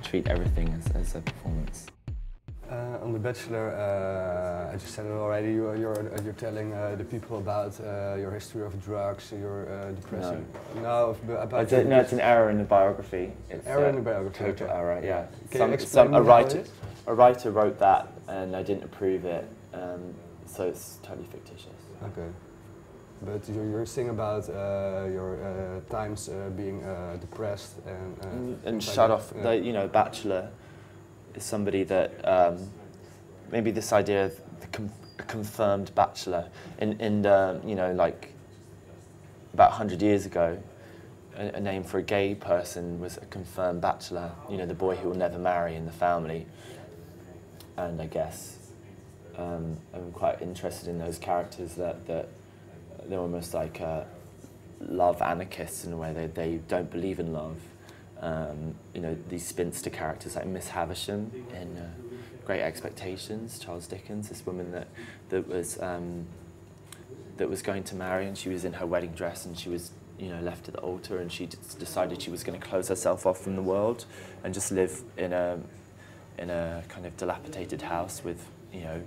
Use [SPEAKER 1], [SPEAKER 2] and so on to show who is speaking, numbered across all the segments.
[SPEAKER 1] treat everything as a performance.
[SPEAKER 2] On The Bachelor, I just said it already, you're telling the people about your history of drugs, your depression. No, about
[SPEAKER 1] No, it's an error in the biography. It's
[SPEAKER 2] error in the biography.
[SPEAKER 1] Total error, yeah.
[SPEAKER 2] Can you explain
[SPEAKER 1] a
[SPEAKER 2] how it is?
[SPEAKER 1] A writer wrote that, and I didn't approve it, so it's totally fictitious.
[SPEAKER 2] Okay. But you're saying about your times being depressed and
[SPEAKER 1] shut off. You know, Bachelor is somebody that maybe this idea of a confirmed bachelor in you know, like about 100 years ago, a name for a gay person was a confirmed bachelor. You know, the boy who will never marry in the family. And I guess I'm quite interested in those characters that they're almost like love anarchists in a way. They don't believe in love. You know, these spinster characters like Miss Havisham in Great Expectations, Charles Dickens, this woman that was going to marry, and she was in her wedding dress, and she was, you know, left at the altar, and she decided she was going to close herself off from the world and just live in a kind of dilapidated house with, you know,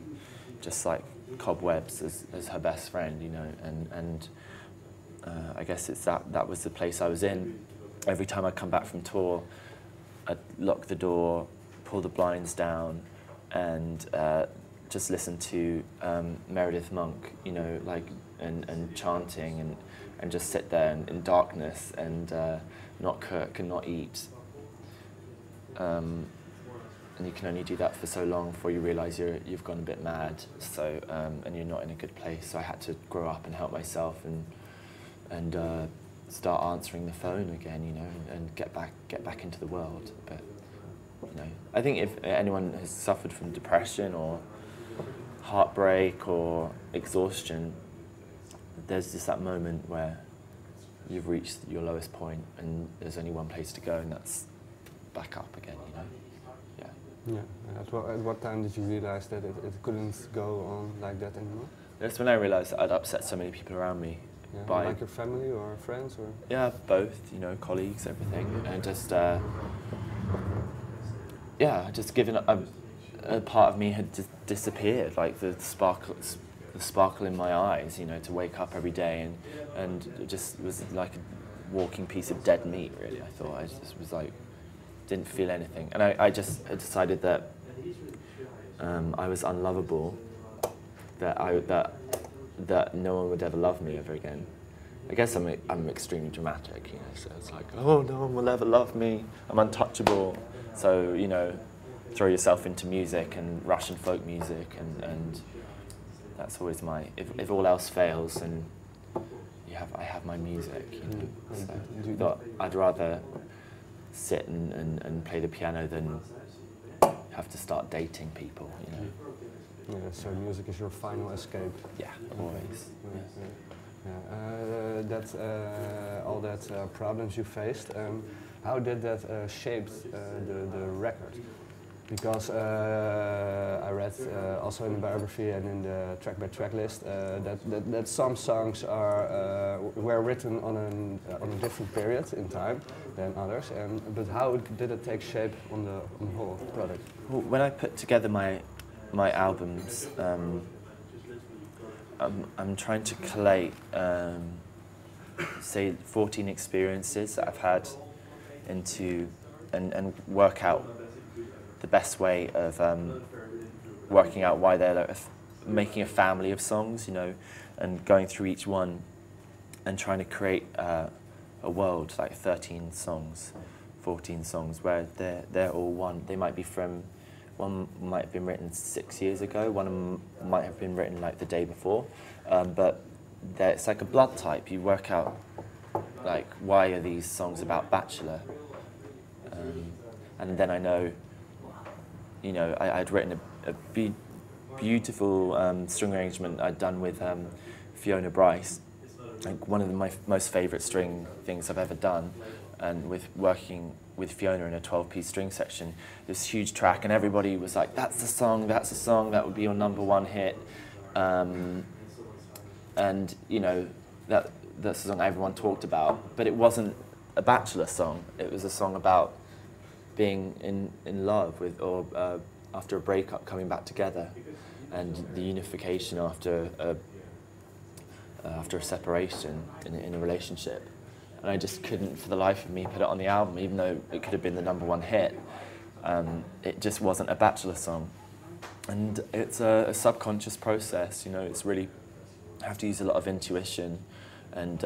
[SPEAKER 1] just like cobwebs as her best friend, you know, and I guess it's that was the place I was in. Every time I come back from tour, I'd lock the door, pull the blinds down, and just listen to Meredith Monk, you know, like and chanting and just sit there in darkness and not cook and not eat. And you can only do that for so long before you realise you've gone a bit mad. So and you're not in a good place. So I had to grow up and help myself and start answering the phone again, you know, and get back into the world. But you know, I think if anyone has suffered from depression or heartbreak or exhaustion, there's just that moment where you've reached your lowest point and there's only one place to go, and that's back up again, you know.
[SPEAKER 2] Yeah. At what time did you realize that it couldn't go on like that anymore?
[SPEAKER 1] That's when I realized that I'd upset so many people around me.
[SPEAKER 2] Yeah, like your family or friends, or?
[SPEAKER 1] Yeah, both. You know, colleagues, everything, and just yeah, just given up. A part of me had just disappeared, like the sparkle in my eyes. You know, to wake up every day and it just was like a walking piece of dead meat. Really, I thought I just was like. Didn't feel anything, and I decided that I was unlovable, that no one would ever love me ever again. I guess I'm extremely dramatic, you know. So it's like, oh, no one will ever love me. I'm untouchable. So you know, throw yourself into music and Russian folk music, and that's always my. If all else fails, then I have my music, you know. So I'd rather sit and play the piano than have to start dating people, you know.
[SPEAKER 2] Yeah, so music is your final escape.
[SPEAKER 1] Yeah, always.
[SPEAKER 2] All that problems you faced, how did that shape the record? Because I read also in the biography and in the track-by-track list that some songs were written on a different period in time than others. But how did it take shape on the whole product?
[SPEAKER 1] Well, when I put together my albums, I'm trying to collate, say, 14 experiences that I've had into and work out the best way of working out why they're like making a family of songs, you know, and going through each one and trying to create a world, like 13 songs, 14 songs, where they're all one. They might be one might have been written 6 years ago, one might have been written like the day before, but it's like a blood type. You work out, like, why are these songs about Bachelor? And then I know, you know, I'd written a beautiful string arrangement I'd done with Fiona Bryce, like one of my most favourite string things I've ever done, and with working with Fiona in a 12-piece string section, this huge track, and everybody was like, that's the song, that would be your #1 hit. And, you know, that's the song everyone talked about, but it wasn't a Bachelor song. It was a song about being in love with, or after a breakup coming back together, and the unification after a separation in a relationship. And I just couldn't, for the life of me, put it on the album, even though it could have been the #1 hit. It just wasn't a Bachelor song. And it's a subconscious process, you know, it's really, I have to use a lot of intuition and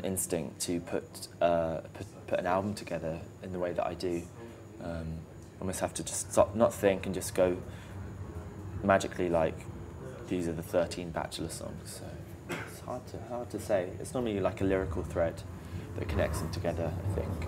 [SPEAKER 1] instinct to put an album together in the way that I do. Almost have to just stop, not think, and just go magically, like, these are the 13 Bachelor songs. So it's hard to say. It's normally like a lyrical thread that connects them together, I think.